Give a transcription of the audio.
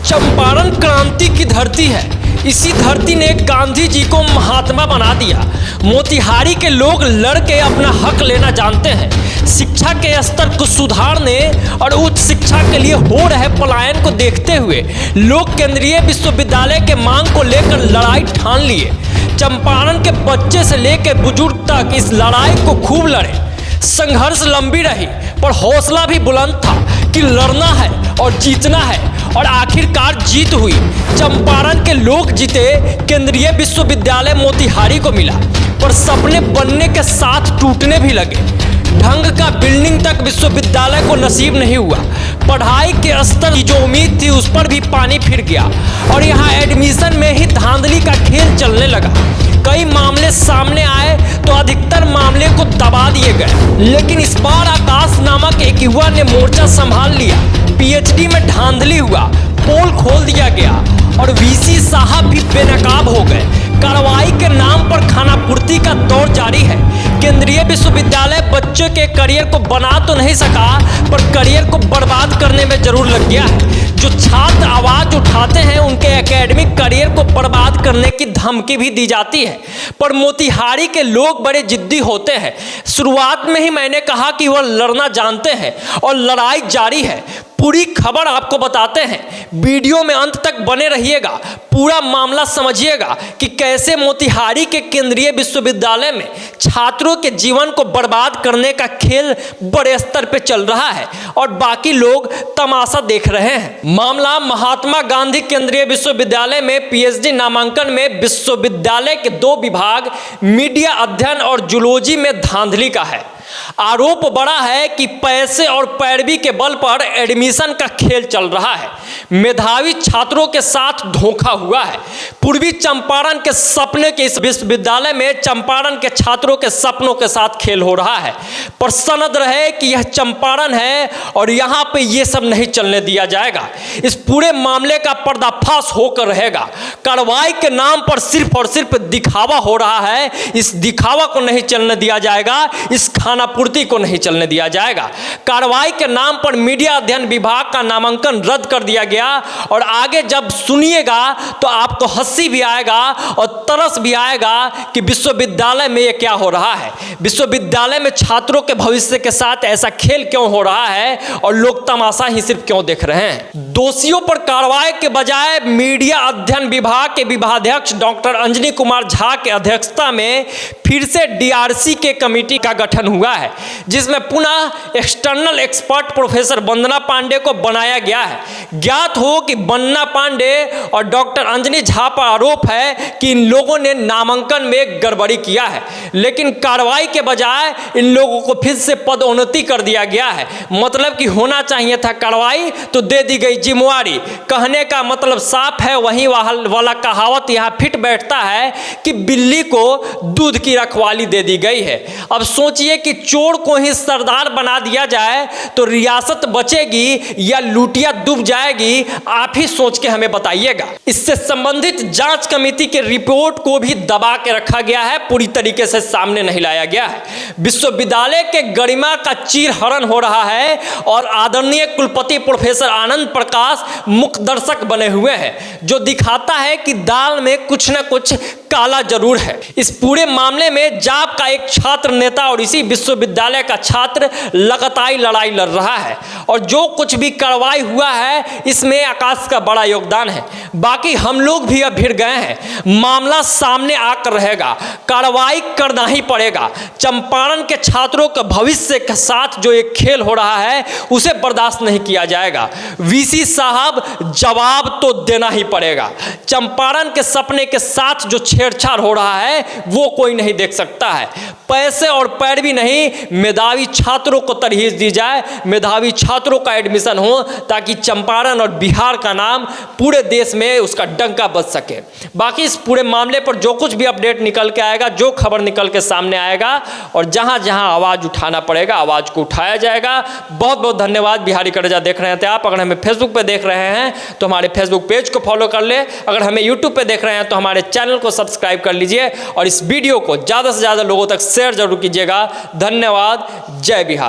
चंपारण क्रांति की धरती है। इसी धरती ने गांधी जी को महात्मा बना दिया। मोतिहारी के लोग लड़ के अपना हक लेना जानते हैं। शिक्षा के स्तर को सुधारने और उच्च शिक्षा के लिए हो रहे पलायन को देखते हुए लोग केंद्रीय विश्वविद्यालय के मांग को लेकर लड़ाई ठान लिए। चंपारण के बच्चे से लेकर बुजुर्ग तक इस लड़ाई को खूब लड़े। संघर्ष लंबी रही पर हौसला भी बुलंद था कि लड़ना है और जीतना है, और आखिरकार जीत हुई। चंपारण के लोग जीते, केंद्रीय विश्वविद्यालय मोतिहारी को मिला, पर सपने बनने के साथ टूटने भी लगे। ढंग का बिल्डिंग तक विश्वविद्यालय को नसीब नहीं हुआ। पढ़ाई के स्तर की जो उम्मीद थी उस पर भी पानी फिर गया, और यहाँ एडमिशन में ही धांधली का खेल चलने लगा। कई मामले सामने आए तो अधिकतर मामले को दबा दिए गए, लेकिन इस बार आकाश नामक एक युवा ने मोर्चा संभाल लिया। पीएचडी में धांधली हुआ, पोल खोल दिया गया और वीसी साहब भी बेनकाब हो गए। कार्रवाई के नाम पर खानापूर्ति का दौर जारी है। केंद्रीय विश्वविद्यालय बच्चों के करियर को बना तो नहीं सका, पर करियर को बर्बाद करने में जरूर लग गया है। जो छात्र आवाज उठाते हैं उनके एकेडमिक करियर को बर्बाद करने की धमकी भी दी जाती है। पर मोतिहारी के लोग बड़े जिद्दी होते हैं। शुरुआत में ही मैंने कहा कि वह लड़ना जानते हैं और लड़ाई जारी है। पूरी खबर आपको बताते हैं, वीडियो में अंत तक बने रहिएगा। पूरा मामला समझिएगा कि कैसे मोतिहारी के केंद्रीय विश्वविद्यालय में छात्रों के जीवन को बर्बाद करने का खेल बड़े स्तर पे चल रहा है और बाकी लोग तमाशा देख रहे हैं। मामला महात्मा गांधी केंद्रीय विश्वविद्यालय में पीएचडी नामांकन में विश्वविद्यालय के 2 विभाग मीडिया अध्ययन और जूलॉजी में धांधली का है। आरोप बड़ा है कि पैसे और पैरवी के बल पर एडमिशन का खेल चल रहा है। मेधावी छात्रों के साथ धोखा हुआ है। पूर्वी चंपारण के सपने के इस विश्वविद्यालय में चंपारण के छात्रों के सपनों के साथ खेल हो रहा है। पर सनद रहे कि यह चंपारण है और यहाँ पे ये सब नहीं चलने दिया जाएगा। इस पूरे मामले का पर्दाफाश होकर रहेगा। कार्रवाई के नाम पर सिर्फ और सिर्फ दिखावा हो रहा है। इस दिखावा को नहीं चलने दिया जाएगा, इस खानापूर्ति को नहीं चलने दिया जाएगा। कार्रवाई के नाम पर मीडिया अध्ययन विभाग का नामांकन रद्द कर दिया गया, और आगे जब सुनिएगा तो आपको हंसी भी आएगा और तरस भी आएगा कि विश्वविद्यालय में ये क्या हो रहा है। विश्वविद्यालय में छात्रों के भविष्य के साथ ऐसा खेल क्यों हो रहा है और लोग तमाशा ही सिर्फ क्यों देख रहे हैं। दोषियों पर कार्रवाई के बजाय मीडिया अध्ययन विभाग के विभागाध्यक्ष डॉक्टर अंजनी कुमार झा के अध्यक्षता में फिर से डीआरसी के कमेटी का गठन हुआ है, जिसमें पुनः एक्सटर्नल एक्सपर्ट प्रोफेसर वंदना पांडे को बनाया गया है। ज्ञात हो कि वंदना पांडे और डॉक्टर अंजनी झा पर आरोप है कि इन लोगों ने नामांकन में गड़बड़ी किया है, लेकिन कार्रवाई के बजाय इन लोगों को फिर से पदोन्नति कर दिया गया है। मतलब कि होना चाहिए था कार्रवाई तो दे दी गई जिम्मेवारी। कहने का मतलब साफ है, वही वाला कहावत यहाँ फिट बैठता है कि बिल्ली को दूध की रखवाली दे दी गई है। अब सोचिए कि चोर को ही सरदार बना दिया जाए तो रियासत बचेगी या लूटिया डूब जाएगी? आप ही सोच के हमें बताइएगा। इससे संबंधित जांच कमेटी के रिपोर्ट को भी दबा के रखा गया है, पूरी तरीके से सामने नहीं लाया गया है। विश्वविद्यालय के गरिमा का चीरहरण हो रहा है और आदरणीय कुलपति प्रोफेसर आनंद प्रकाश मुख्य दर्शक बने हुए हैं, जो दिखाता है कि दाल में कुछ न कुछ काला जरूर है। इस पूरे मामले में जाप का एक छात्र नेता और इसी विश्वविद्यालय का छात्र लगातार लड़ाई लड़ रहा है, और जो कुछ भी कार्रवाई हुआ है इसमें आकाश का बड़ा योगदान है। बाकी हम लोग भी अब भिड़ गए हैं। मामला सामने आकर रहेगा, कार्रवाई करना ही पड़ेगा। चंपारण के छात्रों के भविष्य के साथ जो एक खेल हो रहा है उसे बर्दाश्त नहीं किया जाएगा। वीसी साहब जवाब तो देना ही पड़ेगा। चंपारण के सपने के साथ जो छेड़छाड़ हो रहा है वो कोई नहीं देख सकता है। पैसे और पैरवी नहीं, मेधावी छात्रों को तरजीह दी जाए, मेधावी छात्रों का एडमिशन हो, ताकि चंपारण और बिहार का नाम पूरे देश में उसका डंका बज सके। बाकी इस पूरे मामले पर जो कुछ भी अपडेट निकल के आएगा, जो खबर निकल के सामने आएगा, और जहां जहां आवाज उठाना पड़ेगा आवाज को उठाया जाएगा। बहुत बहुत धन्यवाद। बिहारी करेजा देख रहे थे आप। अगर हमें फेसबुक पे देख रहे हैं तो हमारे फेसबुक पेज को फॉलो कर ले। अगर हमें यूट्यूब पे देख रहे हैं तो हमारे चैनल को सब्सक्राइब कर लीजिए और इस वीडियो को ज़्यादा से ज़्यादा लोगों तक शेयर जरूर कीजिएगा। धन्यवाद। जय बिहार।